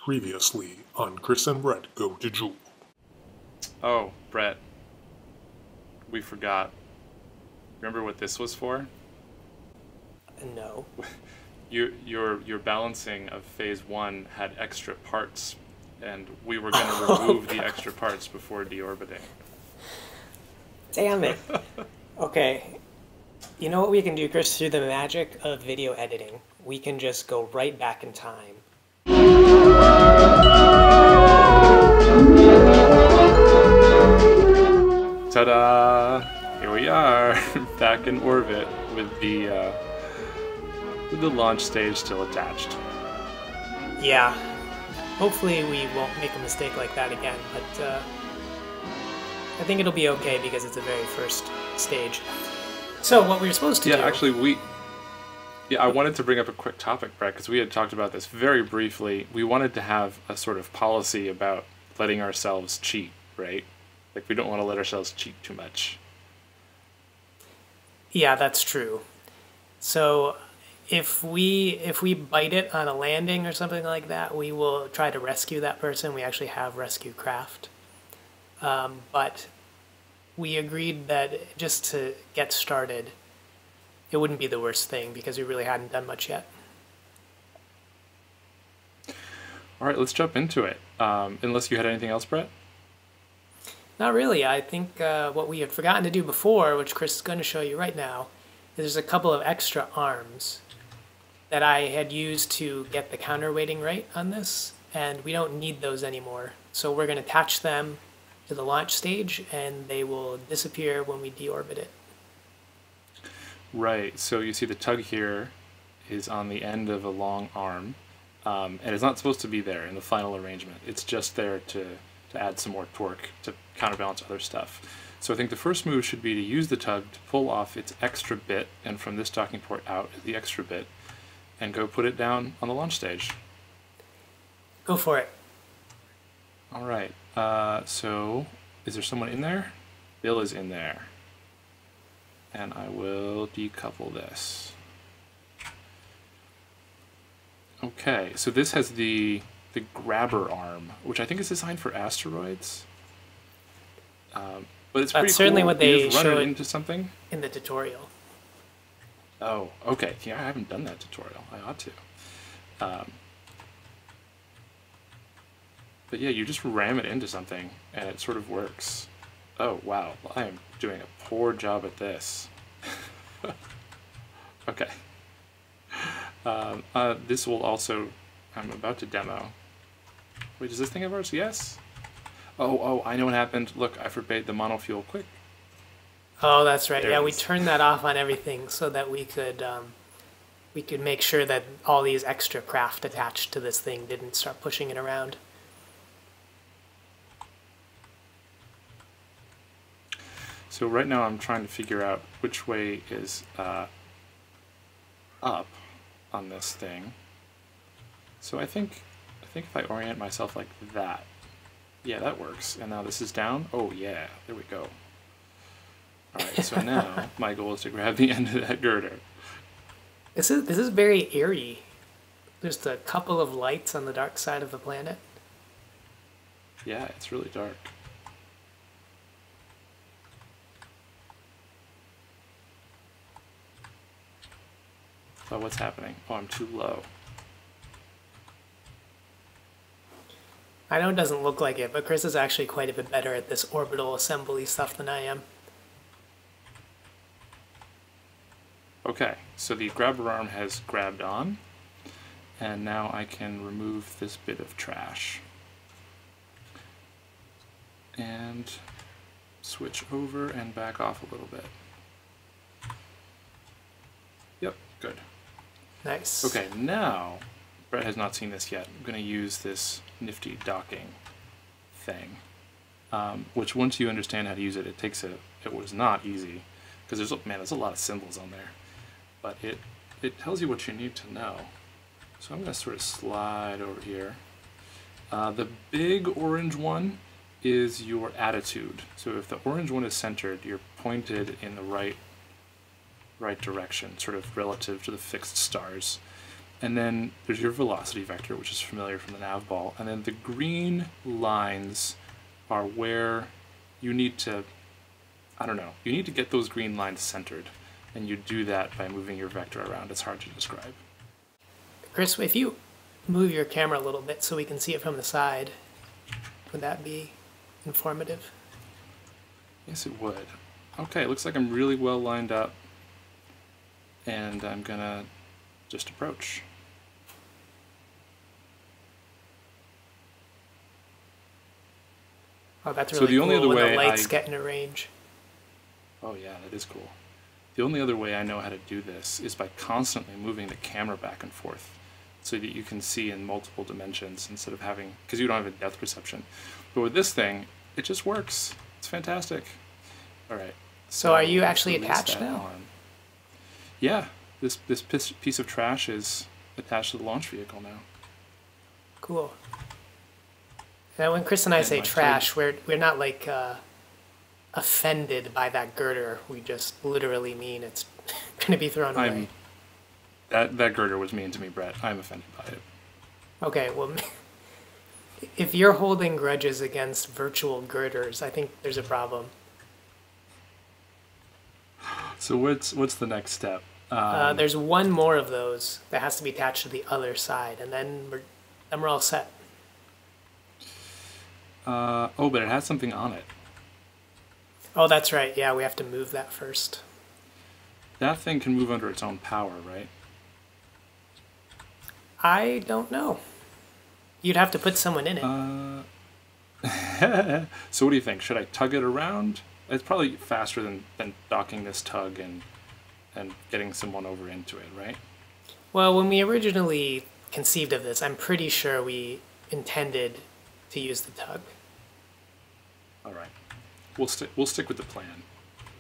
Previously on Chris and Brett Go to Jool. Oh, Brett. We forgot. Remember what this was for? No. Your balancing of phase 1 had extra parts, and we were going to remove the extra parts before deorbiting. Damn it. Okay. You know what we can do, Chris, through the magic of video editing? We can just go right back in time. Ta-da! Here we are, back in orbit with the launch stage still attached. Yeah. Hopefully we won't make a mistake like that again, but I think it'll be okay because it's the very first stage. So what we were supposed to do... Yeah, actually I wanted to bring up a quick topic, Brett, because we had talked about this very briefly. We wanted to have a sort of policy about letting ourselves cheat, right? Like, we don't want to let ourselves cheat too much. Yeah, that's true. So if we bite it on a landing or something like that, we will try to rescue that person. We actually have rescue craft. But we agreed that just to get started, it wouldn't be the worst thing because we really hadn't done much yet. All right, let's jump into it. Unless you had anything else, Brett? Not really. I think what we had forgotten to do before, which Chris is going to show you right now, is there's a couple of extra arms that I had used to get the counterweighting right on this, and we don't need those anymore. So we're going to attach them to the launch stage, and they will disappear when we deorbit it. Right, so you see the tug here is on the end of a long arm, and it's not supposed to be there in the final arrangement. It's just there to add some more torque to counterbalance other stuff. So I think the first move should be to use the tug to pull off its extra bit, and from this docking port out is the extra bit, and go put it down on the launch stage. Go for it. All right, so is there someone in there? Bill is in there. And I will decouple this. Okay, so this has the grabber arm, which I think is designed for asteroids. But it's pretty certainly cool. What they you just run showed it into something in the tutorial. Oh, okay. Yeah, I haven't done that tutorial. I ought to. But yeah, you just ram it into something, and it sort of works. Oh, wow. I am doing a poor job at this. Okay. This will also... I'm about to demo. Wait, does this thing have ours? Yes? Oh, I know what happened. Look, I forbade the monofuel. Quick. Oh, that's right. There Yeah, it we is. turned that off on everything so that we could make sure that all these extra craft attached to this thing didn't start pushing it around. So right now I'm trying to figure out which way is up on this thing. So I think if I orient myself like that, yeah, that works. And now this is down. Oh yeah, there we go. All right, so now my goal is to grab the end of that girder. This is very eerie. Just a couple of lights on the dark side of the planet. Yeah, it's really dark. Oh, what's happening? Oh, I'm too low. I know it doesn't look like it, but Chris is actually quite a bit better at this orbital assembly stuff than I am. Okay, so the grabber arm has grabbed on, and now I can remove this bit of trash. And switch over and back off a little bit. Yep, good. Nice. Okay, now, Brett has not seen this yet. I'm going to use this nifty docking thing, which once you understand how to use it, it was not easy, because there's a lot of symbols on there, but it tells you what you need to know. So I'm going to sort of slide over here. The big orange one is your attitude. So if the orange one is centered, you're pointed in the right direction, sort of relative to the fixed stars. And then there's your velocity vector, which is familiar from the nav ball. And then the green lines are where you need to, I don't know, you need to get those green lines centered. And you do that by moving your vector around. It's hard to describe. Chris, if you move your camera a little bit so we can see it from the side, would that be informative? Yes, it would. Okay, it looks like I'm really well lined up. And I'm gonna just approach. Oh, that's So really the cool only other when way the lights I- get in a range. Oh yeah, that is cool. The only other way I know how to do this is by constantly moving the camera back and forth so that you can see in multiple dimensions instead of having, because you don't have a depth perception. But with this thing, it just works. It's fantastic. All right. So are you let's actually release attached that now? on. Yeah, this piece of trash is attached to the launch vehicle now. Cool. Now, when Chris and I And say my trash, we're not like offended by that girder. We just literally mean it's going to be thrown away. That girder was mean to me, Brett. I'm offended by it. Okay, well, if you're holding grudges against virtual girders, I think there's a problem. So what's the next step? There's one more of those that has to be attached to the other side, and then we're all set. Oh, but it has something on it. Oh, that's right. Yeah, we have to move that first. That thing can move under its own power, right? I don't know. You'd have to put someone in it. So what do you think? Should I tug it around? It's probably faster than docking this tug and getting someone over into it, right? Well, when we originally conceived of this, I'm pretty sure we intended to use the tug. All right. We'll stick with the plan,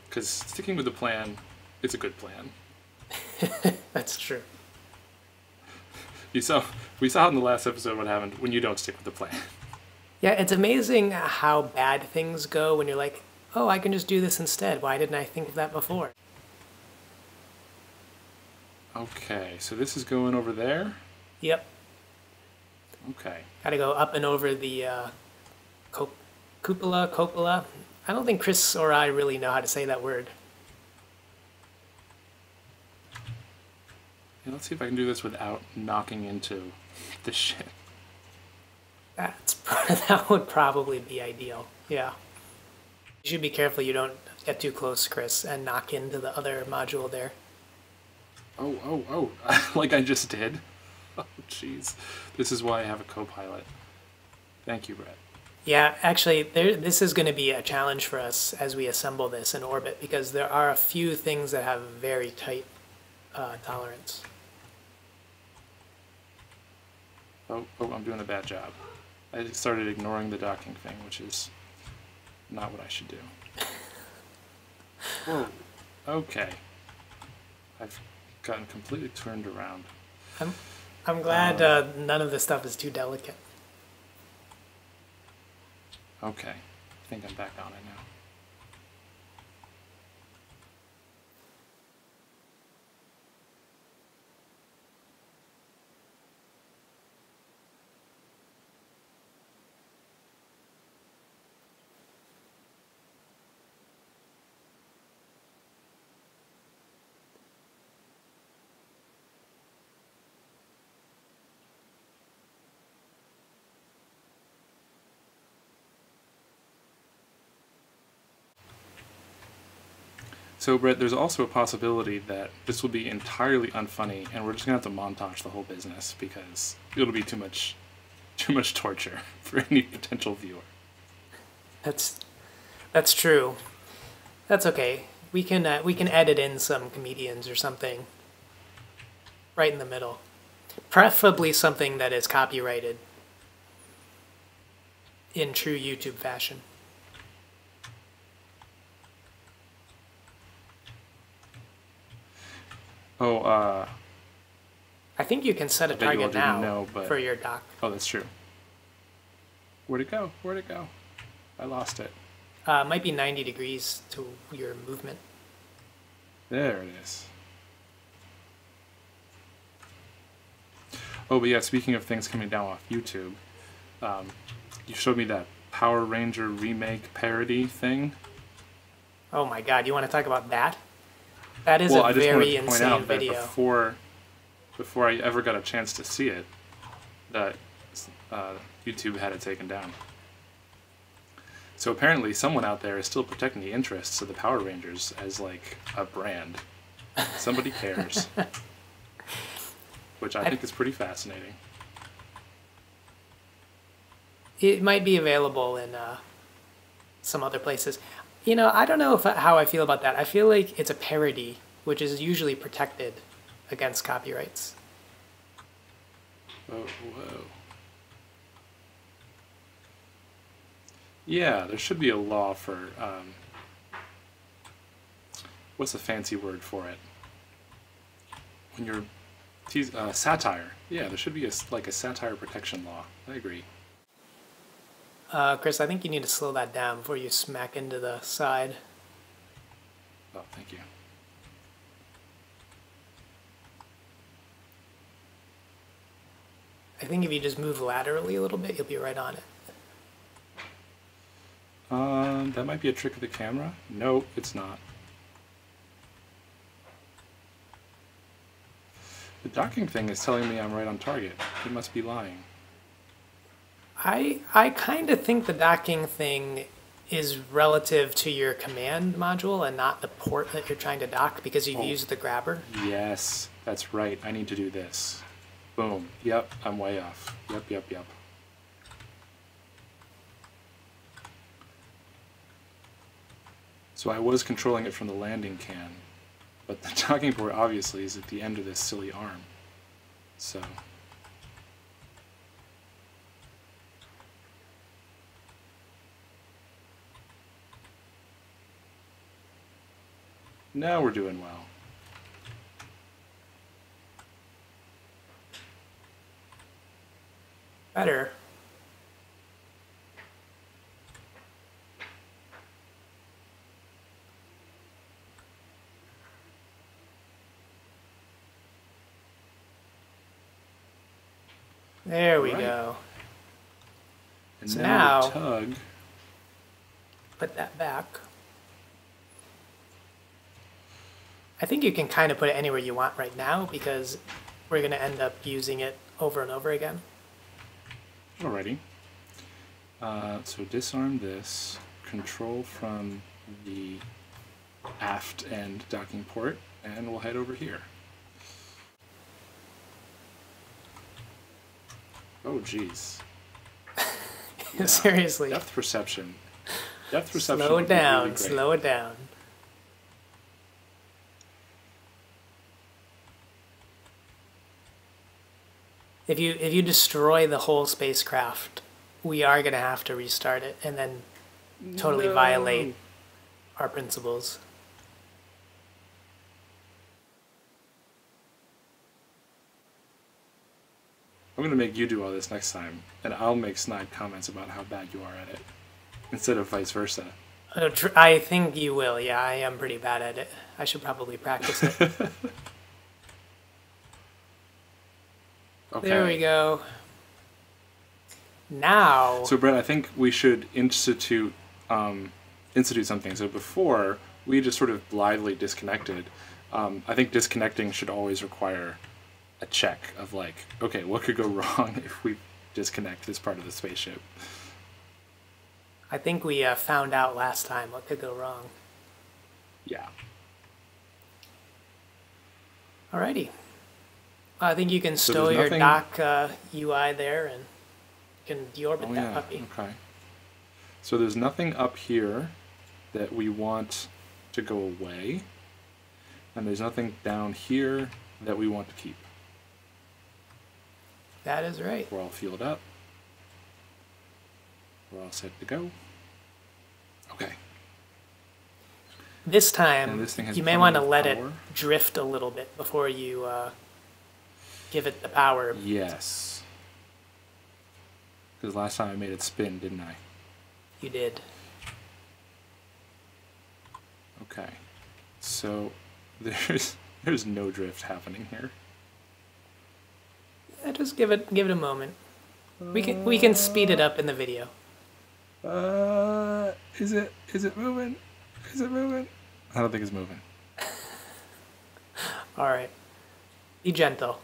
because sticking with the plan is a good plan. That's true. We saw in the last episode what happened when you don't stick with the plan. Yeah, it's amazing how bad things go when you're like, oh, I can just do this instead. Why didn't I think of that before? Okay, so this is going over there. Yep. Okay. Got to go up and over the cupola. I don't think Chris or I really know how to say that word. Yeah, let's see if I can do this without knocking into the ship. That would probably be ideal. Yeah. You should be careful you don't get too close, Chris, and knock into the other module there. Oh, like I just did. Oh, jeez. This is why I have a co-pilot. Thank you, Brett. Yeah, actually, this is going to be a challenge for us as we assemble this in orbit, because there are a few things that have very tight tolerance. Oh, I'm doing a bad job. I started ignoring the docking thing, which is not what I should do. Whoa. Okay. I've gotten completely turned around. I'm glad none of this stuff is too delicate. Okay. I think I'm back on it now. So, Brett, there's also a possibility that this will be entirely unfunny, and we're just gonna have to montage the whole business because it'll be too much torture for any potential viewer. That's true. That's okay. We can edit in some comedians or something right in the middle. Preferably something that is copyrighted in true YouTube fashion. Oh, I think you can set a bet you all target didn't now know, but- for your dock. oh, that's true. Where'd it go? Where'd it go? I lost it. It might be 90 degrees to your movement. There it is. Oh, but yeah, speaking of things coming down off YouTube, you showed me that Power Ranger remake parody thing. Oh my God, you want to talk about that? That is Well, a I just wanted very to point insane out that video. before I ever got a chance to see it, that YouTube had it taken down. So apparently someone out there is still protecting the interests of the Power Rangers as like a brand. Somebody cares. Which I think is pretty fascinating. It might be available in some other places. You know, I don't know how I feel about that. I feel like it's a parody, which is usually protected against copyrights. Oh, whoa. Yeah, there should be a law for, what's the fancy word for it? When you're, satire. Yeah, there should be a satire protection law. I agree. Chris, I think you need to slow that down before you smack into the side. Oh, thank you. I think if you just move laterally a little bit, you'll be right on it. That might be a trick of the camera. Nope, it's not. The docking thing is telling me I'm right on target. It must be lying. I kind of think the docking thing is relative to your command module and not the port that you're trying to dock because you've used the grabber. Yes, that's right. I need to do this. Boom. Yep, I'm way off. Yep. So I was controlling it from the landing can, but the docking port obviously is at the end of this silly arm. So... now we're doing well. Better. There we go. And So now now, the tug. put that back. I think you can kind of put it anywhere you want right now because we're going to end up using it over and over again. Alrighty. So disarm this, control from the aft end docking port, and we'll head over here. Oh, jeez. Yeah. Seriously. Depth perception. Depth perception. Slow would it be really down, great. slow it down. If you destroy the whole spacecraft, we are going to have to restart it and then totally violate our principles. I'm going to make you do all this next time, and I'll make snide comments about how bad you are at it, instead of vice versa. I think you will, yeah, I am pretty bad at it. I should probably practice it. Okay. There we go. Now... So, Brett, I think we should institute something. So before, we just sort of blithely disconnected. I think disconnecting should always require a check of like, okay, what could go wrong if we disconnect this part of the spaceship? I think we found out last time what could go wrong. Yeah. Alrighty. I think you can So stow there's your nothing- dock UI there and you can deorbit Oh, that yeah. puppy. Okay. So there's nothing up here that we want to go away, and there's nothing down here that we want to keep. That is right. We're all fueled up. We're all set to go. Okay. This And time, this thing has you may plenty want to of let it power. drift a little bit before you give it the power. Yes. Because last time I made it spin, didn't I? You did. Okay. So there's no drift happening here. Just give it a moment. We can speed it up in the video. Is it moving? Is it moving? I don't think it's moving. All right. Be gentle.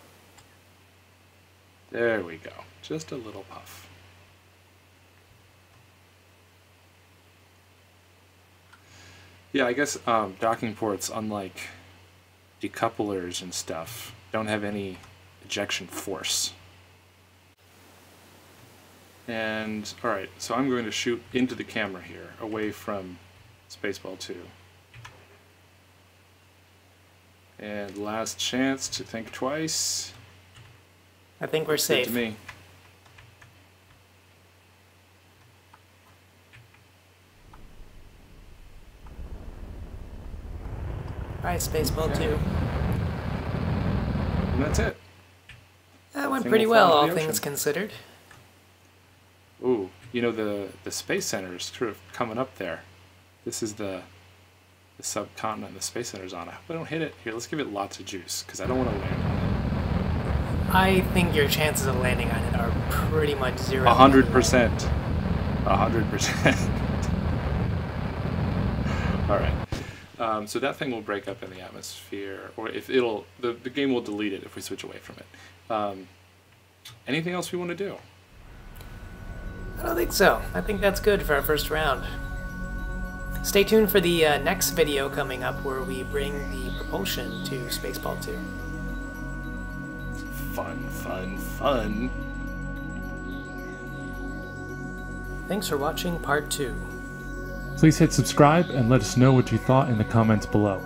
There we go. Just a little puff. Yeah, I guess docking ports, unlike decouplers and stuff, don't have any ejection force. And, alright, so I'm going to shoot into the camera here, away from Spaceball 2. And last chance to think twice. I think we're safe. Good to me. Alright, Spaceball 2. And that's it. That went Thing pretty will well, fall all into the things ocean. considered. Ooh, you know, the Space Center is sort of coming up there. This is the subcontinent the Space Center's on. I hope I don't hit it. Here, let's give it lots of juice, because I don't want to land on it. I think your chances of landing on it are pretty much 0. 100%. 100%. Alright. So that thing will break up in the atmosphere, or if it'll, the game will delete it if we switch away from it. Anything else we want to do? I don't think so. I think that's good for our first round. Stay tuned for the next video coming up where we bring the propulsion to Spaceball 2. Fun, fun, fun. Thanks for watching part 2. Please hit subscribe and let us know what you thought in the comments below.